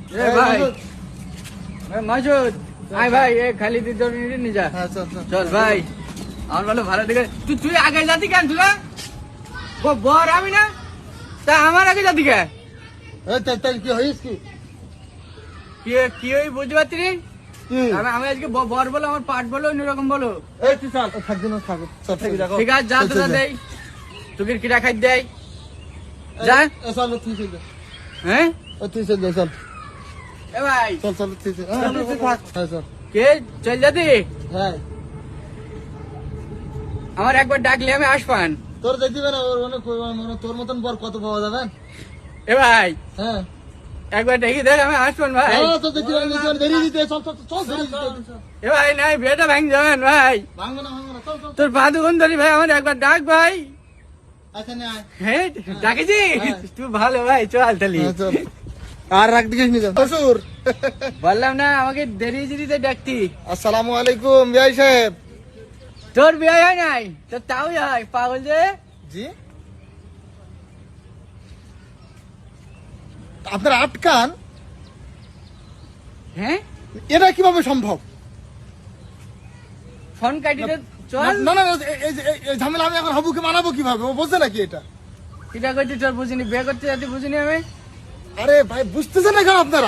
ভাই মাসুদ আয় ভাই এ খালি তুই তোর নিয়ে যা। চল ভাই আমার বলো ভালো দিকে তুই আগে যাতি কেন তুলা বর আমি না তা আমার আগে যাতি কে কি হইস কি ওই বুঝতে পারছি রে আমি আজকে বর বলো আমার পাট বলো অন্যরকম বলো ঠিক আছে যা তোরা দেই তোকে কিরা খাই দেয় যা হ্যাঁ এ ভাই কে চল যাতি আমার একবার ডাকলে আমি আসবান তোর দেখবে না ওর মানে তোর মতন বর কত পাওয়া যাবে এ ভাই হ্যাঁ একবার দেখি দেখ আমি আসবান ভাই এ ভাই নাই বিয়েটা ভাঙ যাবেন ভাই তোর পা দুগুন ধরি ভাই আমার একবার ডাক ভাই হ্যাঁ ডাকেছি তুই ভালো ভাই চল তালি আর রাখ দিকে বললাম না আমাকে দেরি দেরিতে ডাকতি। আসসালামু আলাইকুম বিআই সাহেব। তোর বিয়ে হয় নাই তোর তাও হয় পাগল যে জি আপনারা আটকান হ্যাঁ এটা কিভাবে সম্ভব? ফোন কাটিতে চল না না এই ঝামেলা আমি এখন হাবুকে মানাবো কিভাবে? ও বোঝে নাকি এটা? এটা করছি তোর বুঝিনি বিয়ে করতে যাতে বুঝিনি আমি। আরে ভাই বুঝতেছেন না কেন আপনারা?